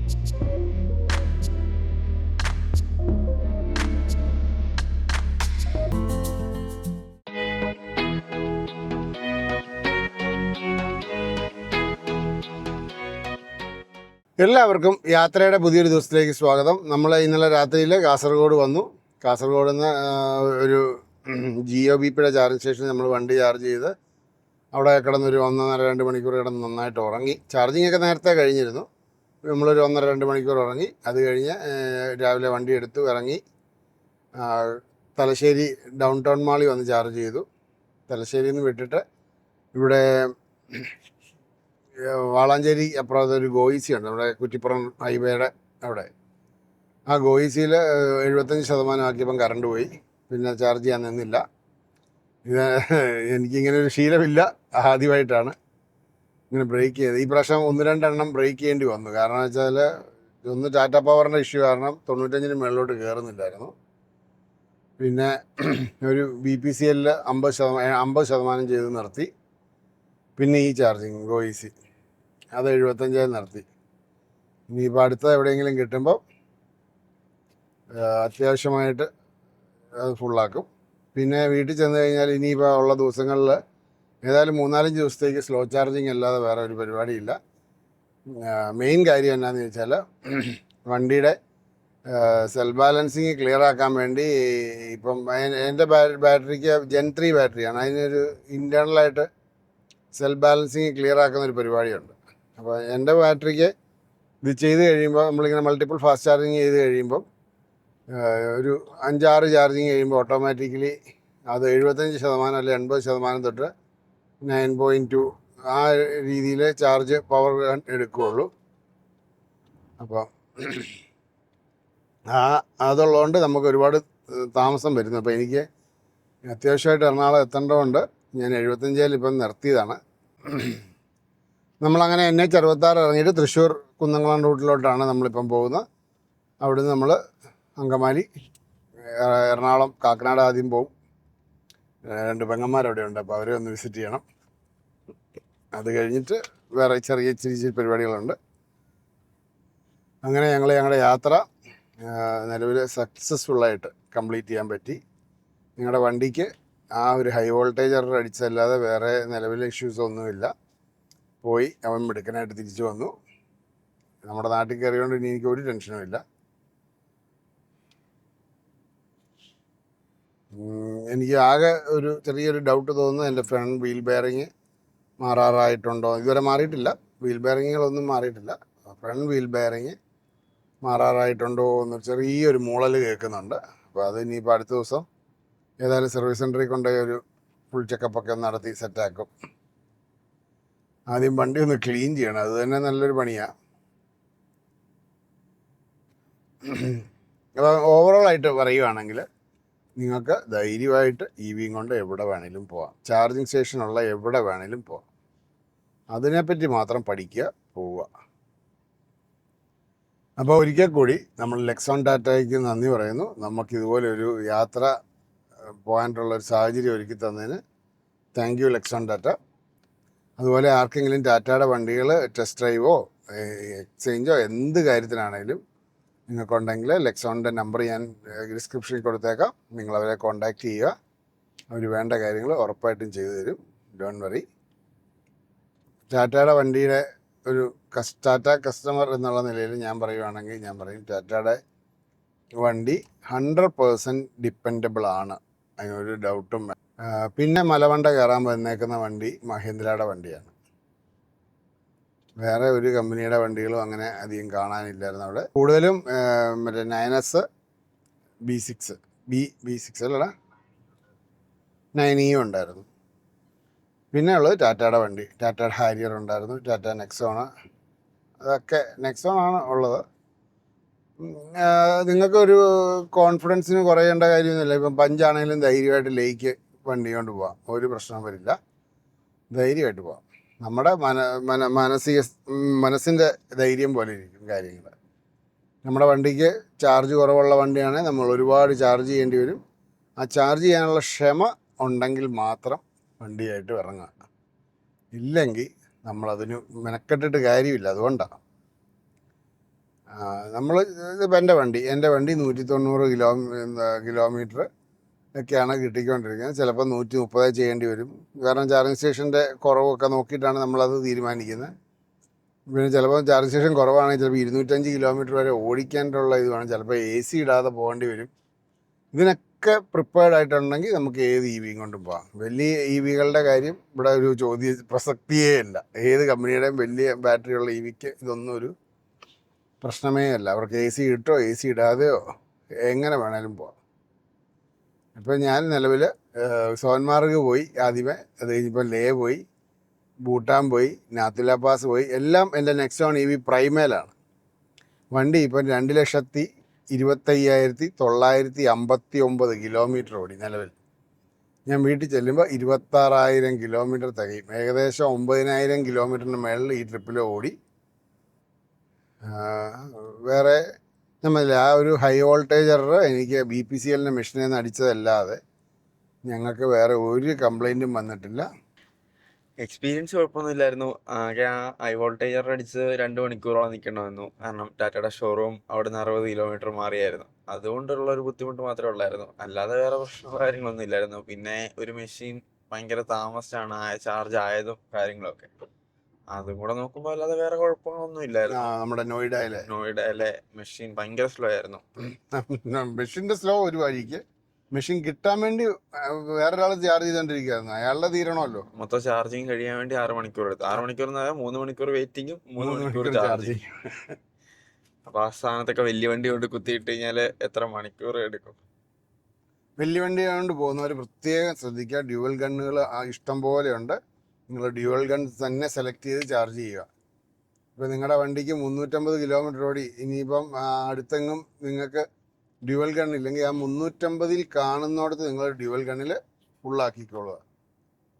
എല്ലാവർക്കും യാത്രയുടെ പുതിയൊരു ദിവസത്തിലേക്ക് സ്വാഗതം. നമ്മൾ ഇന്നലെ രാത്രിയിൽ കാസർഗോഡ് വന്നു. കാസർഗോഡ് നിന്ന് ഒരു ജിയോ ബിപിയുടെ ചാർജ് സ്റ്റേഷനിൽ നമ്മൾ വണ്ടി ചാർജ് ചെയ്ത് അവിടെ കിടന്നൊരു 1.5-2 മണിക്കൂർ കിടന്ന് നന്നായിട്ട് ഉറങ്ങി. ചാർജിങ് ഒക്കെ നേരത്തെ കഴിഞ്ഞിരുന്നു. നമ്മളൊരു 1.5-2 മണിക്കൂർ ഉറങ്ങി. അത് കഴിഞ്ഞ് രാവിലെ വണ്ടി എടുത്തു ഇറങ്ങി തലശ്ശേരി ഡൗൺ ടൗൺ മാളിൽ വന്ന് ചാർജ് ചെയ്തു. തലശ്ശേരിയിൽ നിന്ന് വിട്ടിട്ട് ഇവിടെ വാളാഞ്ചേരി അപ്പുറത്ത് ഒരു ഗോയിസി ഉണ്ട്, നമ്മുടെ കുറ്റിപ്പുറം ഹൈവേയുടെ അവിടെ. ആ ഗോയിസിയിൽ 75% ആക്കിയപ്പം കറണ്ട് പോയി. പിന്നെ ചാർജ് ചെയ്യാൻ നിന്നില്ല. ഇത് എനിക്കിങ്ങനെ ഒരു ശീലമില്ല, ആദ്യമായിട്ടാണ് ഇങ്ങനെ ബ്രേക്ക് ചെയ്തത്. ഈ പ്രാവശ്യം 1-2 എണ്ണം ബ്രേക്ക് ചെയ്യേണ്ടി വന്നു. കാരണം വെച്ചാൽ ഒന്ന് ടാറ്റ പവറിൻ്റെ ഇഷ്യൂ കാരണം 95-ന് മുകളിലോട്ട് കയറുന്നില്ലായിരുന്നു. പിന്നെ ഒരു BPCL 50% ചെയ്ത് നിർത്തി. പിന്നെ ഈ ചാർജിങ് ഗോയിസി അത് 75 നിർത്തി. ഇനിയിപ്പോൾ അടുത്ത എവിടെയെങ്കിലും കിട്ടുമ്പോൾ അത്യാവശ്യമായിട്ട് അത് ഫുള്ളാക്കും. പിന്നെ വീട്ടിൽ ചെന്ന് കഴിഞ്ഞാൽ ഇനിയിപ്പോൾ ഉള്ള ദിവസങ്ങളിൽ ഏതായാലും 3-4 ദിവസത്തേക്ക് സ്ലോ ചാർജിങ് അല്ലാതെ വേറെ ഒരു പരിപാടിയില്ല. മെയിൻ കാര്യം എന്നാന്ന് ചോദിച്ചാൽ വണ്ടിയുടെ സെൽഫ് ബാലൻസിങ് ക്ലിയർ ആക്കാൻ വേണ്ടി ഇപ്പം എൻ്റെ ബാറ്ററിക്ക് Gen 3 ബാറ്ററിയാണ്. അതിനൊരു ഇൻറ്റേർണലായിട്ട് സെൽഫ് ബാലൻസിങ് ക്ലിയർ ആക്കുന്നൊരു പരിപാടിയുണ്ട്. അപ്പോൾ എൻ്റെ ബാറ്ററിക്ക് ഇത് ചെയ്ത് കഴിയുമ്പോൾ നമ്മളിങ്ങനെ മൾട്ടിപ്പിൾ ഫാസ്റ്റ് ചാർജിങ് ചെയ്ത് കഴിയുമ്പം ഒരു 5-6 ചാർജിങ് കഴിയുമ്പോൾ ഓട്ടോമാറ്റിക്കലി അത് 75% അല്ലെങ്കിൽ 80% തൊട്ട് 9.2 ആ രീതിയിൽ ചാർജ് പവർ എടുക്കുകയുള്ളൂ. അപ്പോൾ അതുള്ളതുകൊണ്ട് നമുക്ക് ഒരുപാട് താമസം വരുന്നു. അപ്പോൾ എനിക്ക് അത്യാവശ്യമായിട്ട് എറണാകുളം എത്തേണ്ടതുകൊണ്ട് ഞാൻ 75 ഇപ്പം നിർത്തിയതാണ്. നമ്മളങ്ങനെ NH66 ഇറങ്ങിയിട്ട് തൃശ്ശൂർ കുന്നംകുളം റൂട്ടിലോട്ടാണ് നമ്മളിപ്പം പോകുന്നത്. അവിടുന്ന് നമ്മൾ അങ്കമാലി, എറണാകുളം, കാക്കനാട് ആദ്യം പോകും. 2 പെങ്ങന്മാരവിടെ ഉണ്ട്, അപ്പോൾ അവരെ ഒന്ന് വിസിറ്റ് ചെയ്യണം. അത് കഴിഞ്ഞിട്ട് വേറെ ചെറിയ പരിപാടികളുണ്ട്. അങ്ങനെ ഞങ്ങളുടെ യാത്ര നിലവിൽ സക്സസ്ഫുള്ളായിട്ട് കംപ്ലീറ്റ് ചെയ്യാൻ പറ്റി. നിങ്ങളുടെ വണ്ടിക്ക് ആ ഒരു ഹൈ വോൾട്ടേജ് എറർ അടിച്ചല്ലാതെ വേറെ നിലവിൽ ഇഷ്യൂസൊന്നുമില്ല. പോയി അവൻ മിടുക്കനായിട്ട് തിരിച്ചു വന്നു. നമ്മുടെ നാട്ടിൽ കയറിയോണ്ട് ഇനി എനിക്ക് ഒരു ടെൻഷനും ഇല്ല. എനിക്ക് ആകെ ഒരു ചെറിയൊരു ഡൗട്ട് തോന്നുന്നു, എൻ്റെ ഫ്രണ്ട് വീൽ ബെയറിങ് മാറാറായിട്ടുണ്ടോ. ഇതുവരെ മാറിയിട്ടില്ല, വീൽ ബെയറിങ്ങുകളൊന്നും മാറിയിട്ടില്ല. ഫ്രണ്ട് വീൽ ബെയറിങ് മാറാറായിട്ടുണ്ടോ എന്നൊരു ചെറിയൊരു മൂളൽ കേൾക്കുന്നുണ്ട്. അപ്പോൾ അത് ഇനിയിപ്പോൾ അടുത്ത ദിവസം ഏതായാലും സർവീസ് സെൻറ്ററിൽ കൊണ്ടുപോയി ഒരു ഫുൾ ചെക്കപ്പൊക്കെ ഒന്ന് നടത്തി സെറ്റാക്കും. ആദ്യം വണ്ടി ഒന്ന് ക്ലീൻ ചെയ്യണം, അത് തന്നെ നല്ലൊരു പണിയാണ്. അപ്പോൾ ഓവറോളായിട്ട് പറയുകയാണെങ്കിൽ നിങ്ങൾക്ക് ധൈര്യമായിട്ട് EV കൊണ്ട് എവിടെ വേണേലും പോവാം. ചാർജിങ് സ്റ്റേഷനുള്ള എവിടെ വേണേലും പോവാം. അതിനെപ്പറ്റി മാത്രം പഠിക്കുക, പോവുക. അപ്പോൾ ഒരിക്കൽ കൂടി നമ്മൾ ലെക്സോൺ ടാറ്റയ്ക്ക് നന്ദി പറയുന്നു. നമുക്കിതുപോലെ ഒരു യാത്ര പോകാനുള്ളൊരു സാഹചര്യം ഒരുക്കി തന്നതിന് താങ്ക് യു ലെക്സോൺ ടാറ്റ. അതുപോലെ ആർക്കെങ്കിലും ടാറ്റയുടെ വണ്ടികൾ ടെസ്റ്റ് ഡ്രൈവോ എക്സ്ചേഞ്ചോ എന്ത് കാര്യത്തിനാണെങ്കിലും നിങ്ങൾക്കുണ്ടെങ്കിൽ ലെക്സോണിൻ്റെ നമ്പർ ഞാൻ ഡിസ്ക്രിപ്ഷനിൽ കൊടുത്തേക്കാം. നിങ്ങളവരെ കോൺടാക്റ്റ് ചെയ്യുക. അവർ വേണ്ട കാര്യങ്ങൾ ഉറപ്പായിട്ടും ചെയ്തു തരും. Don't worry. ടാറ്റയുടെ വണ്ടിയുടെ ഒരു ടാറ്റ കസ്റ്റമർ എന്നുള്ള നിലയിൽ ഞാൻ പറയുകയാണെങ്കിൽ ഞാൻ പറയും ടാറ്റയുടെ വണ്ടി 100% ഡിപ്പെൻഡബിൾ ആണ്, അതിനൊരു ഡൗട്ടും. പിന്നെ മലവണ്ട കയറാൻ വന്നേക്കുന്ന വണ്ടി മഹീന്ദ്രയുടെ വണ്ടിയാണ്. വേറെ ഒരു കമ്പനിയുടെ വണ്ടികളും അങ്ങനെ അധികം കാണാനില്ലായിരുന്നു അവിടെ. കൂടുതലും മറ്റേ 9S B6 അല്ലടാ 9E ഉണ്ടായിരുന്നു. പിന്നെ ഉള്ളത് ടാറ്റയുടെ വണ്ടി, ടാറ്റയുടെ ഹാരിയർ ഉണ്ടായിരുന്നു, ടാറ്റ നെക്സോണ്. അതൊക്കെ നെക്സോണാണ് ഉള്ളത്. നിങ്ങൾക്കൊരു കോൺഫിഡൻസിന് കുറയേണ്ട കാര്യമൊന്നുമില്ല. ഇപ്പം പഞ്ചാണെങ്കിലും ധൈര്യമായിട്ട് ലേക്ക് വണ്ടി കൊണ്ട് പോവാം, ഒരു പ്രശ്നവും വരില്ല. ധൈര്യമായിട്ട് പോവാം. നമ്മുടെ മനസ്സിൻ്റെ ധൈര്യം പോലെ ഇരിക്കും കാര്യങ്ങൾ. നമ്മുടെ വണ്ടിക്ക് ചാർജ് കുറവുള്ള വണ്ടിയാണെങ്കിൽ നമ്മൾ ഒരുപാട് ചാർജ് ചെയ്യേണ്ടി വരും. ആ ചാർജ് ചെയ്യാനുള്ള ക്ഷമ ഉണ്ടെങ്കിൽ മാത്രം വണ്ടിയായിട്ട് ഇറങ്ങുക. ഇല്ലെങ്കിൽ നമ്മളതിന് മെനക്കെട്ടിട്ട് കാര്യമില്ല. അതുകൊണ്ടാണ്. നമ്മൾ ഇതിപ്പോൾ എൻ്റെ വണ്ടി 190 കിലോമീറ്റർ ഒക്കെയാണ് കിട്ടിക്കൊണ്ടിരിക്കുന്നത്. ചിലപ്പോൾ 130 ചെയ്യേണ്ടി വരും. കാരണം ചാർജിങ് സ്റ്റേഷൻ്റെ കുറവൊക്കെ നോക്കിയിട്ടാണ് നമ്മളത് തീരുമാനിക്കുന്നത്. പിന്നെ ചിലപ്പോൾ ചാർജിങ് സ്റ്റേഷൻ കുറവാണെങ്കിൽ ചിലപ്പോൾ 205 കിലോമീറ്റർ വരെ ഓടിക്കാനുള്ള ഇത് വേണം. ചിലപ്പോൾ AC ഇടാതെ പോകേണ്ടി വരും. ഇതിനൊക്കെ പ്രിപ്പയർഡ് ആയിട്ടുണ്ടെങ്കിൽ നമുക്ക് ഏത് EVയും കൊണ്ടും പോകാം. വലിയ EVകളുടെ കാര്യം ഇവിടെ ഒരു പ്രസക്തിയേ ഇല്ല. ഏത് കമ്പനിയുടെയും വലിയ ബാറ്ററിയുള്ള EVക്ക് ഇതൊന്നും ഒരു പ്രശ്നമേ അല്ല. അവർക്ക് AC ഇട്ടോ AC ഇടാതെയോ എങ്ങനെ വേണേലും പോവാം. ഇപ്പം ഞാൻ നിലവിൽ സോൻമാർഗ് പോയി ആദ്യമേ, അത് കഴിഞ്ഞിപ്പോൾ ലേ പോയി, ഭൂട്ടാൻ പോയി, നാത്തുല പാസ് പോയി. എല്ലാം എൻ്റെ നെക്സോൺ EV പ്രൈമേലാണ്. വണ്ടി ഇപ്പം 2,25,959 കിലോമീറ്റർ ഓടി നിലവിൽ. ഞാൻ വീട്ടിൽ ചെല്ലുമ്പോൾ 26,000 കിലോമീറ്റർ തികയും. ഏകദേശം 9,000 കിലോമീറ്ററിന് മേളിൽ ഈ ട്രിപ്പിൽ ഓടി. വേറെ നമ്മൾ ആ ഒരു ഹൈ വോൾട്ടേജർ എനിക്ക് BPCLൻ്റെ മെഷീനിൽ നിന്ന് അടിച്ചതല്ലാതെ ഞങ്ങൾക്ക് വേറെ ഒരു കംപ്ലൈൻറ്റും വന്നിട്ടില്ല. എക്സ്പീരിയൻസ് കുഴപ്പമൊന്നുമില്ലായിരുന്നു. ആകെ ആ ഹൈ വോൾട്ടേജർ അടിച്ച് 2 മണിക്കൂറോളം നിൽക്കേണ്ടി വന്നു. കാരണം ടാറ്റയുടെ ഷോറൂം അവിടെ നിന്ന് 60 കിലോമീറ്റർ മാറിയായിരുന്നു. അതുകൊണ്ടുള്ള ഒരു ബുദ്ധിമുട്ട് മാത്രമേ ഉള്ളായിരുന്നു. അല്ലാതെ വേറെ പ്രശ്നമോ കാര്യങ്ങളൊന്നും ഇല്ലായിരുന്നു. പിന്നെ ഒരു മെഷീൻ ഭയങ്കര താമസിച്ചാണ് ചാർജ് ആയതും കാര്യങ്ങളൊക്കെ. അതും കൂടെ നോക്കുമ്പോൾ അല്ലാതെ വേറെ കുഴപ്പങ്ങളൊന്നും ഇല്ലായിരുന്നു. നമ്മുടെ നോയിഡയിലെ മെഷീൻ ഭയങ്കര സ്ലോ ആയിരുന്നു. മെഷീൻ്റെ സ്ലോ ഒരു വഴിക്ക്, മെഷീൻ കിട്ടാൻ വേണ്ടി വേറൊരാൾ ചാർജ് ചെയ്തോണ്ടിരിക്കുകയായിരുന്നു. അയാളുടെ തീരണമല്ലോ. മൊത്തം ചാർജിങ് കഴിയാൻ വേണ്ടി 6 മണിക്കൂർ എടുത്തു. 6 മണിക്കൂർ എന്ന് പറഞ്ഞാൽ 3 മണിക്കൂർ വെയിറ്റിങ്ങും 3 മണിക്കൂർ ചാർജിങ്. അപ്പൊ ആ സ്ഥാനത്തൊക്കെ വലിയ വണ്ടി കൊണ്ട് കുത്തിയിട്ട് കഴിഞ്ഞാല് എത്ര മണിക്കൂർ എടുക്കും? വലിയ വണ്ടി കൊണ്ട് പോകുന്നവർ പ്രത്യേകം ശ്രദ്ധിക്കുക. ഡ്യുവൽ ഗണ്ണുകൾ ഇഷ്ടം പോലെയുണ്ട്. നിങ്ങൾ ഡ്യുവൽ ഗൺ തന്നെ സെലക്ട് ചെയ്ത് ചാർജ് ചെയ്യുക. ഇപ്പോൾ നിങ്ങളുടെ വണ്ടിക്ക് 350 കിലോമീറ്റർ ഓടി, ഇനിയിപ്പം അടുത്തെങ്ങും നിങ്ങൾക്ക് ഡ്യുവൽ ഗൺ ഇല്ലെങ്കിൽ ആ 350 കാണുന്നിടത്ത് നിങ്ങൾ ഡ്യുവൽ ഗണ്ണിൽ ഫുള്ളാക്കിക്കോളുക.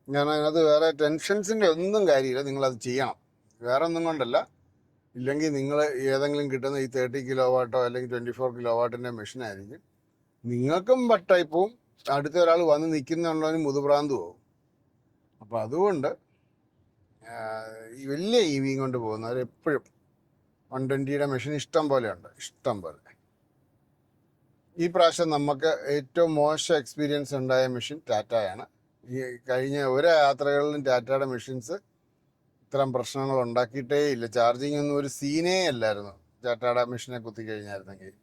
കാരണം അതിനകത്ത് വേറെ ടെൻഷൻസിൻ്റെ ഒന്നും കാര്യമില്ല. നിങ്ങളത് ചെയ്യണം, വേറെ ഒന്നും കൊണ്ടല്ല. ഇല്ലെങ്കിൽ നിങ്ങൾ ഏതെങ്കിലും കിട്ടുന്ന ഈ 30 കിലോ വാട്ടോ അല്ലെങ്കിൽ 24 കിലോ വാട്ടിൻ്റെ മെഷീനായിരിക്കും. നിങ്ങൾക്കും വട്ടായി പോവും, അടുത്ത ഒരാൾ വന്ന് നിൽക്കുന്നുള്ളതിന് മുതുഭ്രാന്ത് പോകും. അപ്പോൾ അതുകൊണ്ട് ഈ വലിയ EVയും കൊണ്ട് പോകുന്നവർ എപ്പോഴും 120യുടെ മെഷീൻ ഇഷ്ടം പോലെയുണ്ട്, ഇഷ്ടം പോലെ. ഈ പ്രാവശ്യം നമുക്ക് ഏറ്റവും മോശം എക്സ്പീരിയൻസ് ഉണ്ടായ മെഷീൻ ടാറ്റയാണ്. ഈ കഴിഞ്ഞ ഒരു യാത്രകളിലും ടാറ്റയുടെ മെഷീൻസ് ഇത്തരം പ്രശ്നങ്ങൾ ഉണ്ടാക്കിയിട്ടേ ഇല്ല. ചാർജിങ് ഒന്നും ഒരു സീനേ അല്ലായിരുന്നു ടാറ്റയുടെ മെഷീനെ കുത്തിക്കഴിഞ്ഞായിരുന്നെങ്കിൽ.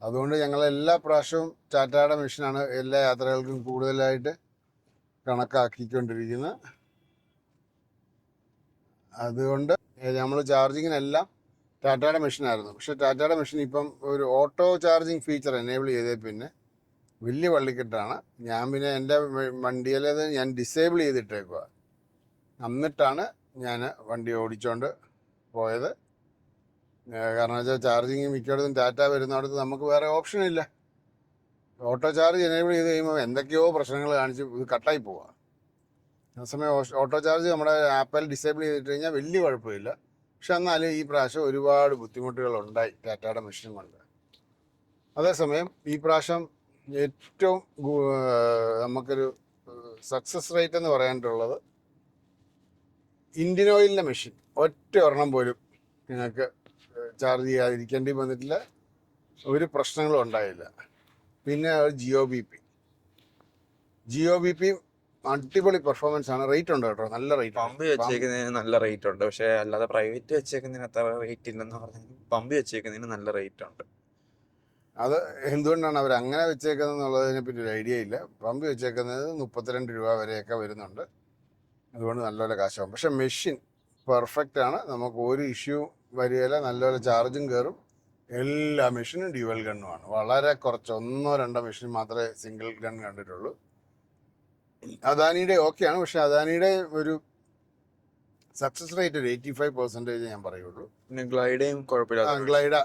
അതുകൊണ്ട് ഞങ്ങൾ എല്ലാ പ്രാവശ്യവും ടാറ്റയുടെ മെഷീനാണ് എല്ലാ യാത്രകൾക്കും കൂടുതലായിട്ട് കണക്കാക്കിക്കൊണ്ടിരിക്കുന്നത്. അതുകൊണ്ട് നമ്മൾ ചാർജിങ്ങിനെല്ലാം ടാറ്റയുടെ മെഷീനായിരുന്നു. പക്ഷേ ടാറ്റയുടെ മെഷീൻ ഇപ്പം ഒരു ഓട്ടോ ചാർജിങ് ഫീച്ചർ എനേബിൾ ചെയ്തേ പിന്നെ വലിയ വള്ളിക്കെട്ടാണ്. ഞാൻ പിന്നെ എൻ്റെ വണ്ടിയിലേത് ഞാൻ ഡിസേബിൾ ചെയ്തിട്ടേക്കുക. എന്നിട്ടാണ് ഞാൻ വണ്ടി ഓടിച്ചുകൊണ്ട് പോയത്. കാരണം വെച്ചാൽ ചാർജിങ് മിക്കയിടത്തും ടാറ്റ വരുന്നിടത്ത് നമുക്ക് വേറെ ഓപ്ഷനില്ല. ഓട്ടോ ചാർജ് എനേബിൾ ചെയ്ത് കഴിയുമ്പോൾ എന്തൊക്കെയോ പ്രശ്നങ്ങൾ കാണിച്ച് ഇത് കട്ടായി പോവുക. അതേസമയം ഓട്ടോ ചാർജ് നമ്മുടെ ആപ്പിൽ ഡിസേബിൾ ചെയ്തിട്ട് കഴിഞ്ഞാൽ വലിയ കുഴപ്പമില്ല. പക്ഷെ എന്നാലും ഈ പ്രാവശ്യം ഒരുപാട് ബുദ്ധിമുട്ടുകളുണ്ടായി ടാറ്റയുടെ മെഷീൻ കൊണ്ട്. അതേസമയം ഈ പ്രാവശ്യം ഏറ്റവും നമുക്കൊരു സക്സസ് റേറ്റ് എന്ന് പറയാനുള്ളത് ഇന്ത്യൻ ഓയിലിൻ്റെ മെഷീൻ ഒറ്റ ഒരെണ്ണം പോലും നിങ്ങൾക്ക് ചാർജ് ചെയ്യാതിരിക്കേണ്ടി വന്നിട്ടില്ല, ഒരു പ്രശ്നങ്ങളും ഉണ്ടായില്ല. പിന്നെ ജിയോ ബി പി അടിപൊളി പെർഫോമൻസ് ആണ്. റേറ്റ് ഉണ്ട് കേട്ടോ, നല്ല റേറ്റ്. പമ്പ് വെച്ചേക്കുന്നതിന് നല്ല റേറ്റ് ഉണ്ട്. പക്ഷെ അല്ലാതെ പ്രൈവറ്റ് വെച്ചേക്കുന്നതിന് അത്ര റേറ്റ് ഇല്ലെന്ന് പറഞ്ഞു. പമ്പ് വെച്ചേക്കുന്നതിന് നല്ല റേറ്റ് ഉണ്ട്. അത് എന്തുകൊണ്ടാണ് അവർ അങ്ങനെ വെച്ചേക്കുന്നത് എന്നുള്ളതിനെ പറ്റി ഒരു ഐഡിയ ഇല്ല. പമ്പ് വെച്ചേക്കുന്നത് 32 രൂപ വരെയൊക്കെ വരുന്നുണ്ട്. അതുകൊണ്ട് നല്ലപോലെ കാശാവും. പക്ഷെ മെഷീൻ പെർഫെക്റ്റ് ആണ്, നമുക്ക് ഒരു ഇഷ്യൂ വരികയില്ല. നല്ലപോലെ ചാർജും കയറും. എല്ലാ മെഷീനും ഡ്യുവൽ ഗണ്ണുമാണ്. വളരെ കുറച്ച് 1-2 മെഷീൻ മാത്രമേ സിംഗിൾ ഗൺ കണ്ടിട്ടുള്ളൂ. അദാനിയുടെ ഓക്കെയാണ്, പക്ഷെ അദാനിയുടെ ഒരു സക്സസ് റേറ്റ് ഒരു 85% ഞാൻ പറയുള്ളൂ. പിന്നെ ഗ്ലൈഡയും കുഴപ്പമില്ല. ഗ്ലൈഡയുടെ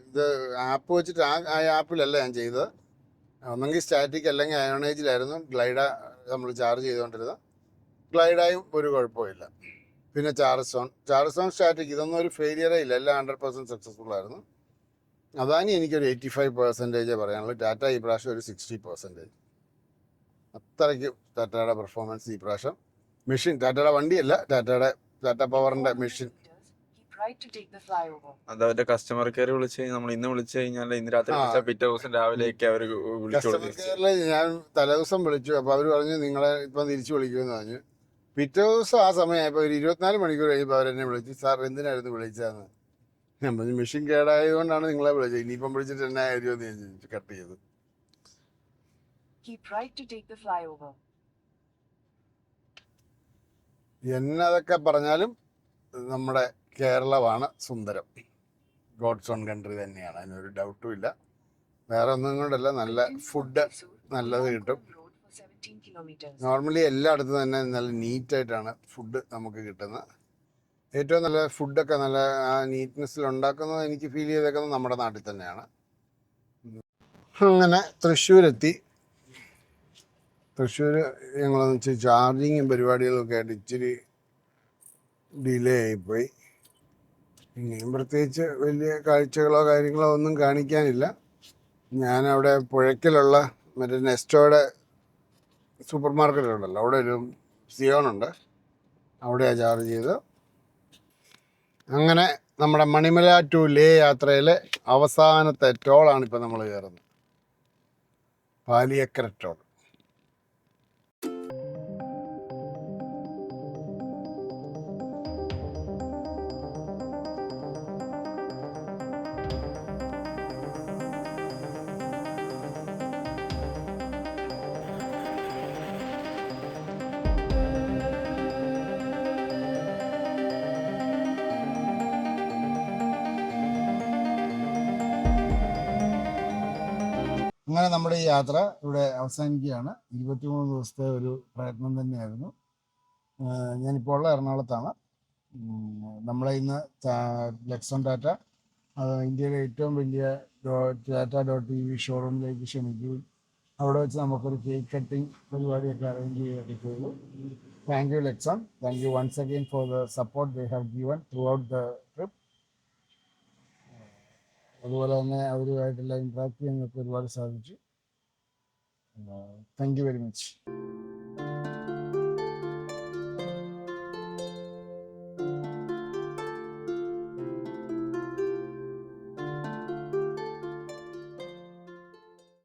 ഇത് ആപ്പ് വെച്ചിട്ട് ആ ആപ്പിലല്ല ഞാൻ ചെയ്തത്. ഒന്നെങ്കിൽ സ്റ്റാറ്റിക് അല്ലെങ്കിൽ അയോണേജിലായിരുന്നു ഗ്ലൈഡ നമ്മൾ ചാർജ് ചെയ്തുകൊണ്ടിരുന്നത്. ഗ്ലൈഡായും ഒരു കുഴപ്പമില്ല. പിന്നെ ചാർജ് സ്റ്റാറ്റിക് ഇതൊന്നും ഒരു ഫെയിലിയറേ ഇല്ല, എല്ലാം 100% സക്സസ്ഫുൾ ആയിരുന്നു. അദാനി എനിക്കൊരു 85% പറയാനുള്ളൂ. ടാറ്റ ഈ പ്രാവശ്യം ഒരു 60%. അത്രയ്ക്ക് ടാറ്റയുടെ പെർഫോമൻസ് ഈ പ്രാവശ്യം. മെഷീൻ ടാറ്റയുടെ വണ്ടിയല്ല, ടാറ്റ പവറിൻ്റെ machine right to take the flyover. അത് അവരുടെ കസ്റ്റമർ കെയർ വിളിച്ച് കഴിഞ്ഞാൽ നമ്മൾ ഇന്ന് വിളിച്ചു കഴിഞ്ഞാൽ ഇന്ന് രാത്രി ആ. വിളിച്ചാൽ പിറ്റേ ദിവസം രാവിലെയൊക്കെ അവർ വിളിച്ചോളൂ കസ്റ്റമർ കെയറിൽ ഞാൻ തലേദിവസം വിളിച്ചു. അപ്പോൾ അവർ പറഞ്ഞു നിങ്ങളെ ഇപ്പം തിരിച്ചു വിളിക്കുമെന്ന് പറഞ്ഞു. പിറ്റേ ദിവസം ആ സമയമായപ്പോൾ ഒരു 24 മണിക്കൂർ കഴിയുമ്പോൾ അവരെന്നെ വിളിച്ചു, സാർ എന്തിനായിരുന്നു വിളിച്ചതെന്ന്. ഞാൻ പറഞ്ഞു മെഷീൻ കേടായതുകൊണ്ടാണ് നിങ്ങളെ വിളിച്ചത്, ഇനിയിപ്പം വിളിച്ചിട്ട് എന്നാ കാര്യമെന്ന് ഞാൻ ചോദിച്ചു. കട്ട് ചെയ്തു. Keep right to take the flyover. എന്നതൊക്കെ പറഞ്ഞാലും നമ്മുടെ കേരളമാണ് സുന്ദരം. ഗോഡ്സ് ഓൺ കൺട്രി തന്നെയാണ്, അതിനൊരു ഡൗട്ടും ഇല്ല. വേറെ ഒന്നും കൊണ്ടല്ല, നല്ല ഫുഡ് നല്ലത് കിട്ടും. Road for 17 kilometers. നോർമലി എല്ലായിടത്തും തന്നെ നല്ല നീറ്റായിട്ടാണ് ഫുഡ് നമുക്ക് കിട്ടുന്നത്. ഏറ്റവും നല്ല ഫുഡൊക്കെ നല്ല ആ നീറ്റ്നെസ്സിൽ ഉണ്ടാക്കുന്നത് എനിക്ക് ഫീൽ ചെയ്തേക്കുന്നത് നമ്മുടെ നാട്ടിൽ തന്നെയാണ്. അങ്ങനെ തൃശ്ശൂരെത്തി. തൃശ്ശൂർ ഞങ്ങളെന്ന് വെച്ചാൽ ചാർജിങ്ങും പരിപാടികളൊക്കെ ആയിട്ട് ഇച്ചിരി ഡിലേ ആയിപ്പോയി. ഇനിയും പ്രത്യേകിച്ച് വലിയ കാഴ്ചകളോ കാര്യങ്ങളോ ഒന്നും കാണിക്കാനില്ല. ഞാനവിടെ പുഴയ്ക്കലുള്ള മറ്റേ നെസ്റ്റോയുടെ സൂപ്പർ മാർക്കറ്റ് ഉണ്ടല്ലോ, അവിടെ ഒരു സിയോണുണ്ട്, അവിടെയാണ് ചാർജ് ചെയ്ത്. അങ്ങനെ നമ്മുടെ മണിമല ടു ലേ യാത്രയിലെ അവസാനത്തെ ടോളാണ് ഇപ്പം നമ്മൾ കയറുന്നത്, പാലിയക്കര ടോൾ. അങ്ങനെ നമ്മുടെ ഈ യാത്ര ഇവിടെ അവസാനിക്കുകയാണ്. 23 ദിവസത്തെ ഒരു പ്രയത്നം തന്നെയായിരുന്നു. ഞാനിപ്പോൾ ഉള്ള എറണാകുളത്താണ്. നമ്മളെ ഇന്ന് ലെക്സോൺ ടാറ്റ ഇന്ത്യയിലെ ഏറ്റവും വലിയ ടാറ്റ.tv ഷോറൂമിലേക്ക് ക്ഷണിക്കുകയും അവിടെ വെച്ച് നമുക്കൊരു കേക്ക് കട്ടിങ് പരിപാടിയൊക്കെ അറേഞ്ച് ചെയ്തൊക്കെ ചെയ്തു. Thank you Lexon, thank you once again for the support they have given throughout the trip. അതുപോലെ തന്നെ അവരുമായിട്ടെല്ലാം ഇൻട്രാക്ട് ചെയ്യാനൊക്കെ ഒരുപാട് സാധിച്ചു. Thank you very much.